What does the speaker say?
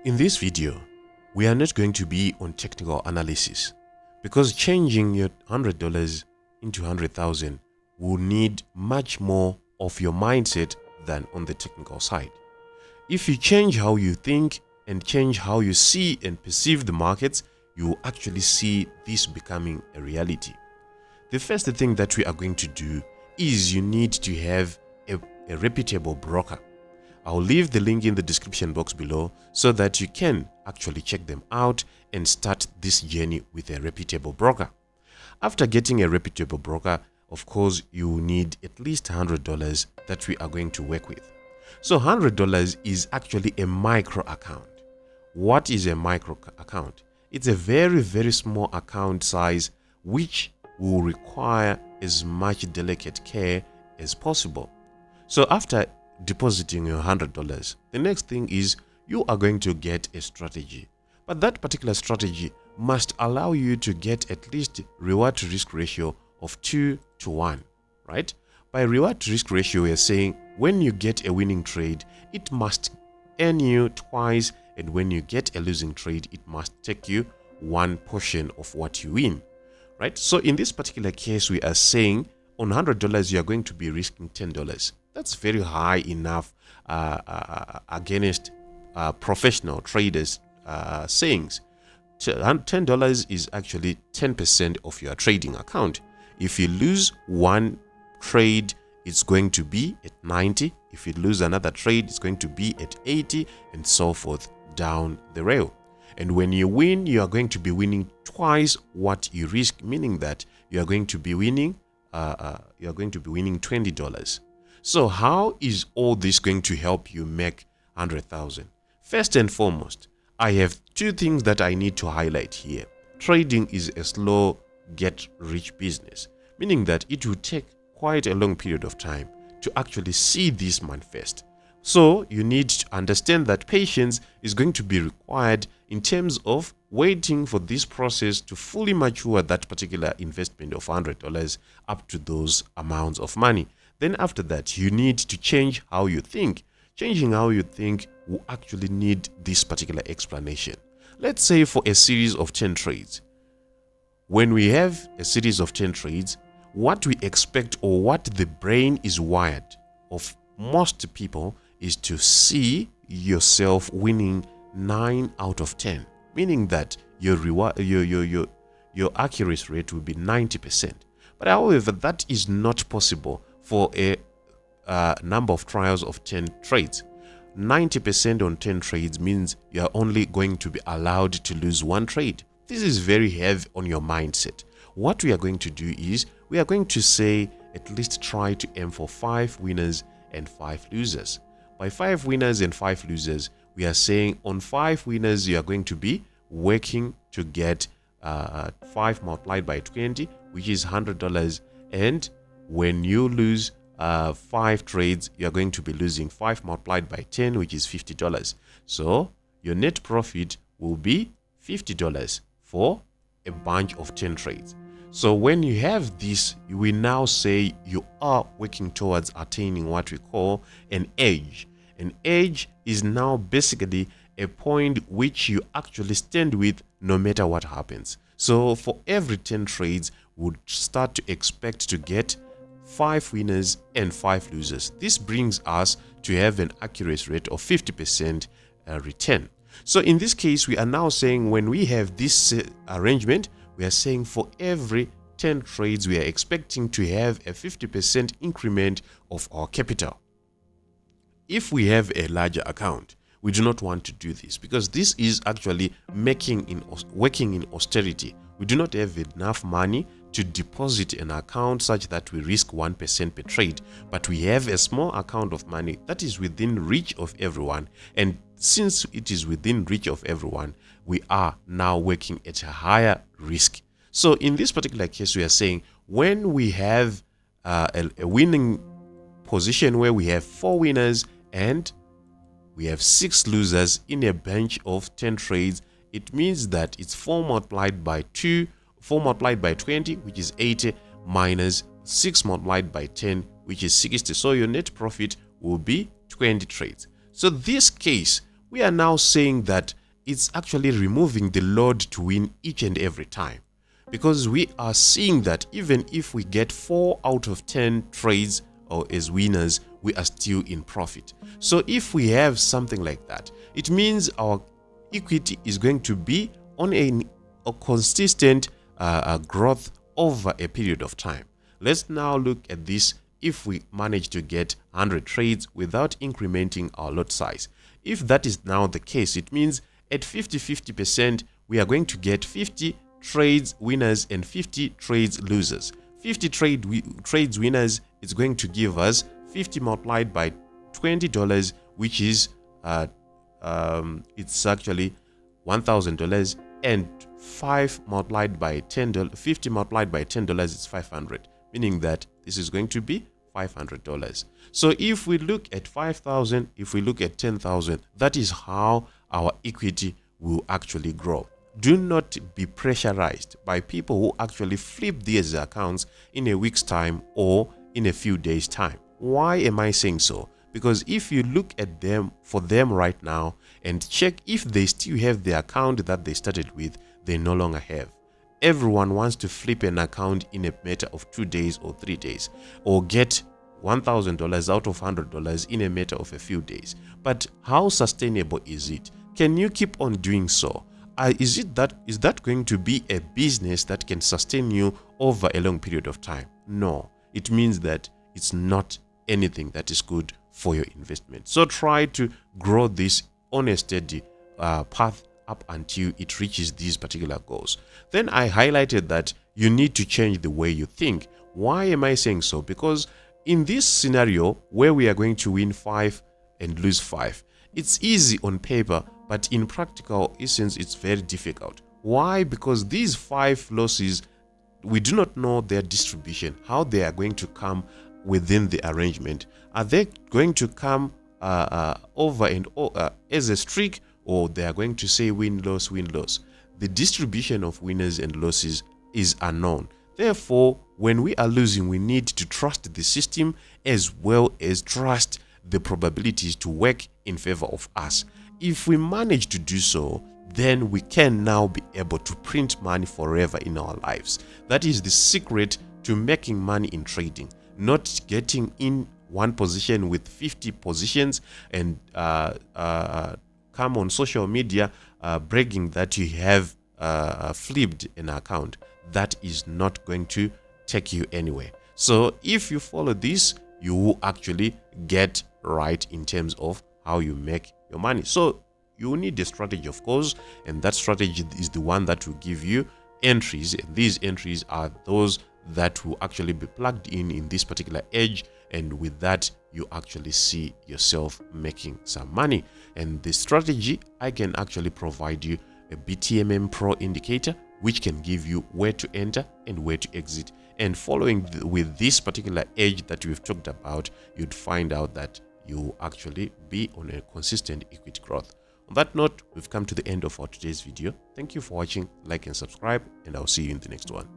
In this video, we are not going to be on technical analysis because changing your $100 into 100,000 will need much more of your mindset than on the technical side. If you change how you think and change how you see and perceive the markets, you will actually see this becoming a reality. The first thing that we are going to do is you need to have a reputable broker. I'll leave the link in the description box below so that you can actually check them out and start this journey with a reputable broker. After getting a reputable broker, of course, you will need at least $100 that we are going to work with. So $100 is actually a micro account. What is a micro account? It's a very, very small account size which will require as much delicate care as possible. So after depositing your $100, the next thing is you are going to get a strategy. But that particular strategy must allow you to get at least reward to risk ratio of 2 to 1, right? By reward to risk ratio, we are saying when you get a winning trade, it must earn you twice, and when you get a losing trade, it must take you one portion of what you win, right? So in this particular case, we are saying on $100, you are going to be risking $10. That's very high enough against professional traders' sayings. $10 is actually 10% of your trading account. If you lose one trade, it's going to be at 90. If you lose another trade, it's going to be at 80, and so forth down the rail. And when you win, you are going to be winning twice what you risk, meaning that you are going to be winning $20. So how is all this going to help you make 100,000? First and foremost, I have two things that I need to highlight here. Trading is a slow get rich business, meaning that it will take quite a long period of time to actually see this manifest. So you need to understand that patience is going to be required in terms of waiting for this process to fully mature that particular investment of $100 up to those amounts of money. Then after that, you need to change how you think. Changing how you think will actually need this particular explanation. Let's say for a series of 10 trades. When we have a series of 10 trades, what we expect or what the brain is wired of most people is to see yourself winning 9 out of 10, meaning that your accuracy rate will be 90%. But however, that is not possible for a number of trials of 10 trades. 90% on 10 trades means you are only going to be allowed to lose one trade. This is very heavy on your mindset. What we are going to do is we are going to say at least try to aim for 5 winners and 5 losers. By 5 winners and 5 losers, we are saying on 5 winners you are going to be working to get 5 multiplied by 20, which is $100, and when you lose 5 trades, you are going to be losing 5 multiplied by 10, which is $50. So your net profit will be $50 for a bunch of 10 trades. So when you have this, we now say you are working towards attaining what we call an edge. An edge is now basically a point which you actually stand with no matter what happens. So for every 10 trades, we would start to expect to get 5 winners and 5 losers. This brings us to have an accuracy rate of 50% return. So in this case, we are now saying when we have this arrangement, we are saying for every 10 trades, we are expecting to have a 50% increment of our capital. If we have a larger account, we do not want to do this because this is actually working in austerity. We do not have enough money to deposit an account such that we risk 1% per trade, but we have a small account of money that is within reach of everyone, and since it is within reach of everyone, we are now working at a higher risk. So in this particular case, we are saying when we have a winning position where we have 4 winners and we have 6 losers in a bunch of 10 trades, it means that it's 4 multiplied by 20, which is 80, minus 6 multiplied by 10, which is 60. So your net profit will be 20 trades. So this case, we are now saying that it's actually removing the load to win each and every time, because we are seeing that even if we get 4 out of 10 trades or as winners, we are still in profit. So if we have something like that, it means our equity is going to be on a consistent growth over a period of time. Let's now look at this. If we manage to get 100 trades without incrementing our lot size, if that is now the case, it means at 50-50%, we are going to get 50 trades winners and 50 trades losers. 50 trades winners is going to give us 50 multiplied by $20, which is it's actually $1,000, and 5 multiplied by $10, 50 multiplied by $10 is 500, meaning that this is going to be $500. So if we look at 5,000, if we look at 10,000, that is how our equity will actually grow. Do not be pressurized by people who actually flip these accounts in a week's time or in a few days' time. Why am I saying so? Because if you look at them for them right now and check if they still have the account that they started with, they no longer have. Everyone wants to flip an account in a matter of 2 days or 3 days, or get $1,000 out of $100 in a matter of a few days. But how sustainable is it? Can you keep on doing so? Is that going to be a business that can sustain you over a long period of time? No. It means that it's not anything that is good for your investment. So try to grow this on a steady path up until it reaches these particular goals. Then I highlighted that you need to change the way you think. Why am I saying so? Because in this scenario where we are going to win 5 and lose 5, it's easy on paper, but in practical essence, it's very difficult. Why? Because these 5 losses, we do not know their distribution, how they are going to come within the arrangement. Are they going to come over and as a streak, or they are going to say win, loss, win, loss? The distribution of winners and losses is unknown. Therefore, when we are losing, we need to trust the system as well as trust the probabilities to work in favor of us. If we manage to do so, then we can now be able to print money forever in our lives. That is the secret to making money in trading. Not getting in one position with 50 positions and come on social media bragging that you have flipped an account. That is not going to take you anywhere. So if you follow this, you will actually get right in terms of how you make your money. So you need a strategy, of course, and that strategy is the one that will give you entries, and these entries are those that will actually be plugged in this particular edge, and with that you actually see yourself making some money. And the strategy, I can actually provide you a BTMM Pro indicator which can give you where to enter and where to exit, and following with this particular edge that we've talked about, you'd find out that you actually be on a consistent equity growth. On that note, we've come to the end of our today's video. Thank you for watching. Like and subscribe, and I'll see you in the next one.